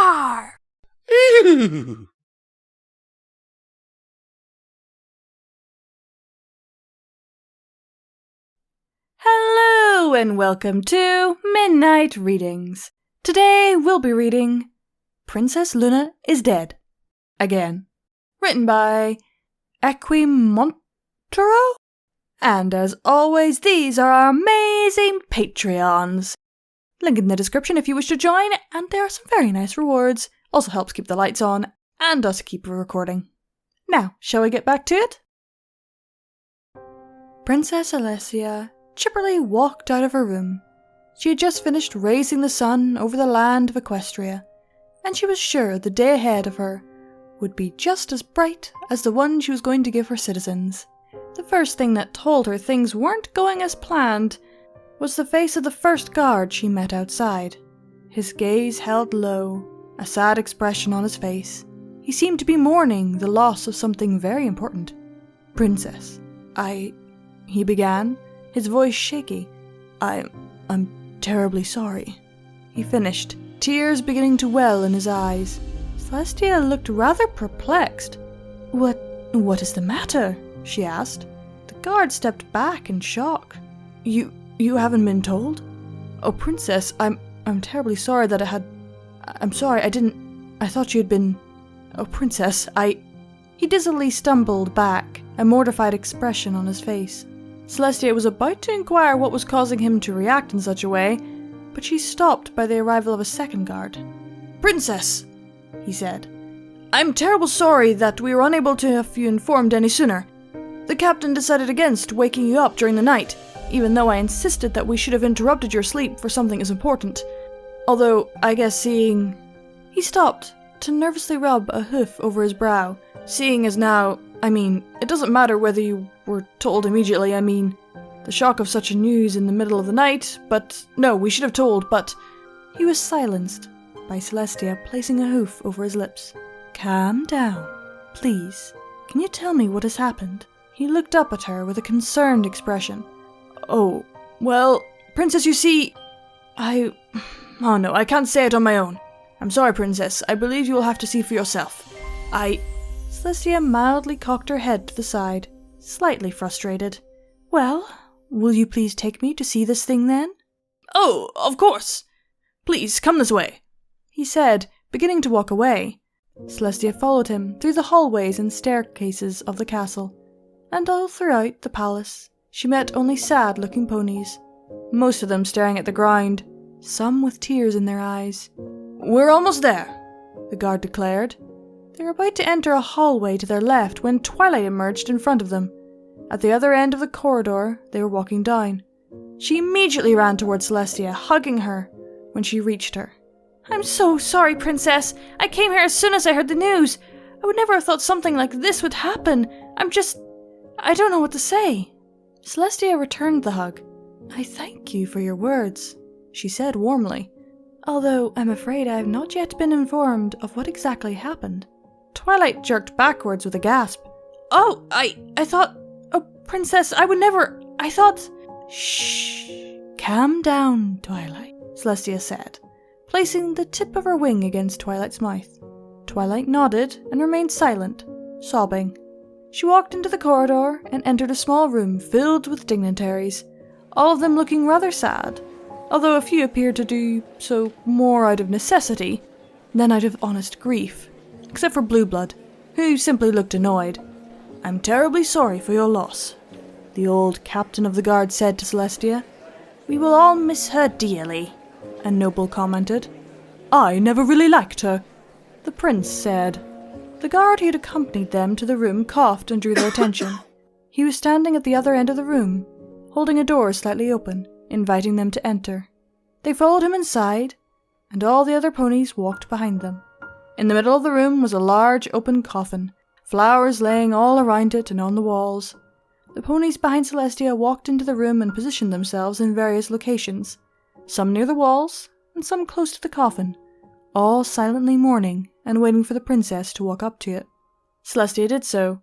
Rawr! Ew. Hello and welcome to Midnight Readings. Today we'll be reading Princess Luna is Dead. Again. Written by Equimontero? And as always, these are our amazing Patreons. Link in the description if you wish to join, and there are some very nice rewards. Also helps keep the lights on, and us keep recording. Now, shall we get back to it? Princess Alessia chipperly walked out of her room. She had just finished raising the sun over the land of Equestria, and she was sure the day ahead of her would be just as bright as the one she was going to give her citizens. The first thing that told her things weren't going as planned was the face of the first guard she met outside. His gaze held low, a sad expression on his face. He seemed to be mourning the loss of something very important. "Princess, he began, his voice shaky. I'm terribly sorry," he finished, tears beginning to well in his eyes. Celestia looked rather perplexed. What is the matter?" she asked. The guard stepped back in shock. You haven't been told? "Oh, Princess, I'm terribly sorry that I'm sorry, I thought you had been... Oh, Princess, He dizzily stumbled back, a mortified expression on his face. Celestia was about to inquire what was causing him to react in such a way, but she stopped by the arrival of a second guard. "Princess," he said, "I'm terrible sorry that we were unable to have you informed any sooner. The captain decided against waking you up during the night, even though I insisted that we should have interrupted your sleep for something as important. Although, I guess seeing..." He stopped to nervously rub a hoof over his brow. "Seeing as now, it doesn't matter whether you were told immediately, the shock of such a news in the middle of the night, but no, we should have told, but..." He was silenced by Celestia placing a hoof over his lips. "Calm down, please. Can you tell me what has happened?" He looked up at her with a concerned expression. "Oh, well, Princess, you see, Oh no, I can't say it on my own. I'm sorry, Princess, I believe you will have to see for yourself. Celestia mildly cocked her head to the side, slightly frustrated. "Well, will you please take me to see this thing then?" "Oh, of course. Please, come this way," he said, beginning to walk away. Celestia followed him through the hallways and staircases of the castle, and all throughout the palace she met only sad-looking ponies, most of them staring at the ground, some with tears in their eyes. "We're almost there," the guard declared. They were about to enter a hallway to their left when Twilight emerged in front of them. At the other end of the corridor they were walking down. She immediately ran towards Celestia, hugging her when she reached her. "I'm so sorry, Princess. I came here as soon as I heard the news. I would never have thought something like this would happen. I don't know what to say." Celestia returned the hug. "I thank you for your words," she said warmly, "although I'm afraid I have not yet been informed of what exactly happened." Twilight jerked backwards with a gasp. "Oh, I thought... Oh, Princess, I would never... I thought..." "Shh. Calm down, Twilight," Celestia said, placing the tip of her wing against Twilight's mouth. Twilight nodded and remained silent, sobbing. She walked into the corridor and entered a small room filled with dignitaries, all of them looking rather sad, although a few appeared to do so more out of necessity than out of honest grief, except for Blueblood, who simply looked annoyed. "I'm terribly sorry for your loss," the old captain of the guard said to Celestia. "We will all miss her dearly," a noble commented. "I never really liked her," the prince said. The guard who had accompanied them to the room coughed and drew their attention. He was standing at the other end of the room, holding a door slightly open, inviting them to enter. They followed him inside, and all the other ponies walked behind them. In the middle of the room was a large open coffin, flowers laying all around it and on the walls. The ponies behind Celestia walked into the room and positioned themselves in various locations, some near the walls and some close to the coffin, all silently mourning and waiting for the princess to walk up to it. Celestia did so.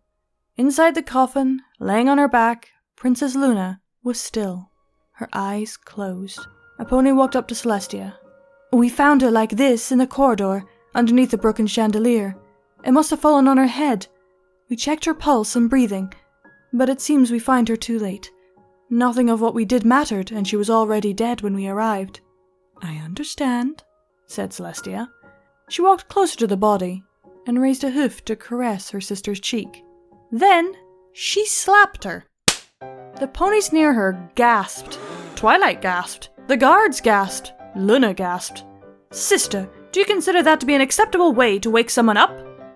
Inside the coffin, laying on her back, Princess Luna was still, her eyes closed. A pony walked up to Celestia. "We found her like this in the corridor. underneath the broken chandelier. It must have fallen on her head. We checked her pulse and breathing, but it seems we find her too late. Nothing of what we did mattered, and she was already dead when we arrived." "I understand," said Celestia. She walked closer to the body and raised a hoof to caress her sister's cheek. Then she slapped her. The ponies near her gasped. Twilight gasped. The guards gasped. Luna gasped. "Sister, do you consider that to be an acceptable way to wake someone up?"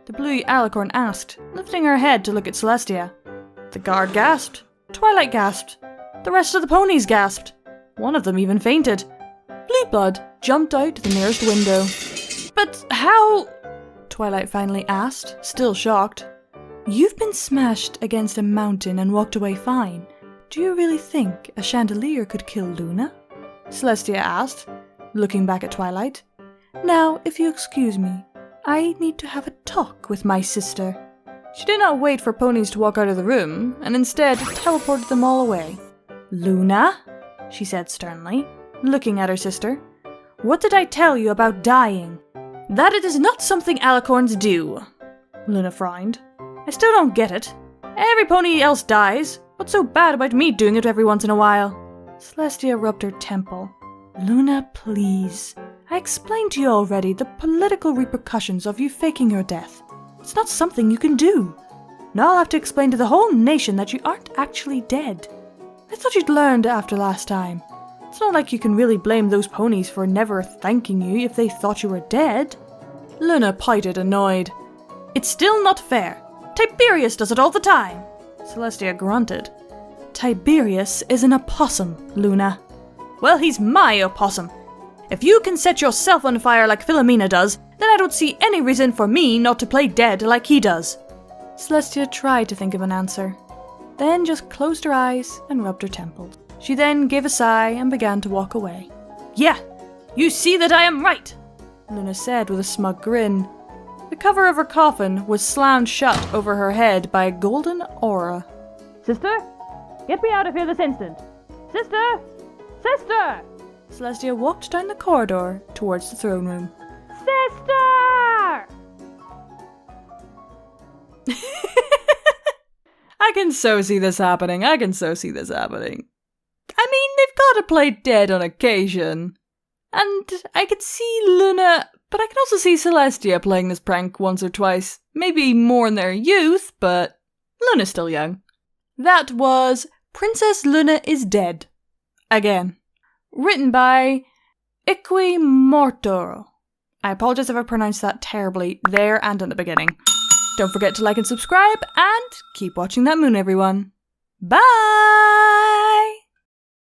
the blue alicorn asked, lifting her head to look at Celestia. The guard gasped. Twilight gasped. The rest of the ponies gasped. One of them even fainted. Blue Blood jumped out the nearest window. "But how?" Twilight finally asked, still shocked. "You've been smashed against a mountain and walked away fine. Do you really think a chandelier could kill Luna?" Celestia asked, looking back at Twilight. "Now, if you excuse me, I need to have a talk with my sister." She did not wait for ponies to walk out of the room, and instead teleported them all away. "Luna," she said sternly, looking at her sister, "what did I tell you about dying?" "That it is not something alicorns do," Luna frowned. "I still don't get it. Every pony else dies. What's so bad about me doing it every once in a while?" Celestia rubbed her temple. "Luna, please. I explained to you already the political repercussions of you faking your death. It's not something you can do. Now I'll have to explain to the whole nation that you aren't actually dead. I thought you'd learned after last time. It's not like you can really blame those ponies for never thanking you if they thought you were dead." Luna pouted, annoyed. "It's still not fair. Tiberius does it all the time." Celestia grunted. "Tiberius is an opossum, Luna." "Well, he's my opossum. If you can set yourself on fire like Philomena does, then I don't see any reason for me not to play dead like he does." Celestia tried to think of an answer, then just closed her eyes and rubbed her temples. She then gave a sigh and began to walk away. "Yeah, you see that I am right," Luna said with a smug grin. The cover of her coffin was slammed shut over her head by a golden aura. "Sister, get me out of here this instant! Sister! Sister!" Celestia walked down the corridor towards the throne room. "Sister!" I can so see this happening. I mean, they've got to play dead on occasion. And I could see Luna, but I can also see Celestia playing this prank once or twice. Maybe more in their youth, but Luna's still young. That was Princess Luna is Dead. Again. Written by Iqui Mortoro. I apologize if I pronounced that terribly there and in the beginning. Don't forget to like and subscribe, and keep watching that moon, everyone. Bye!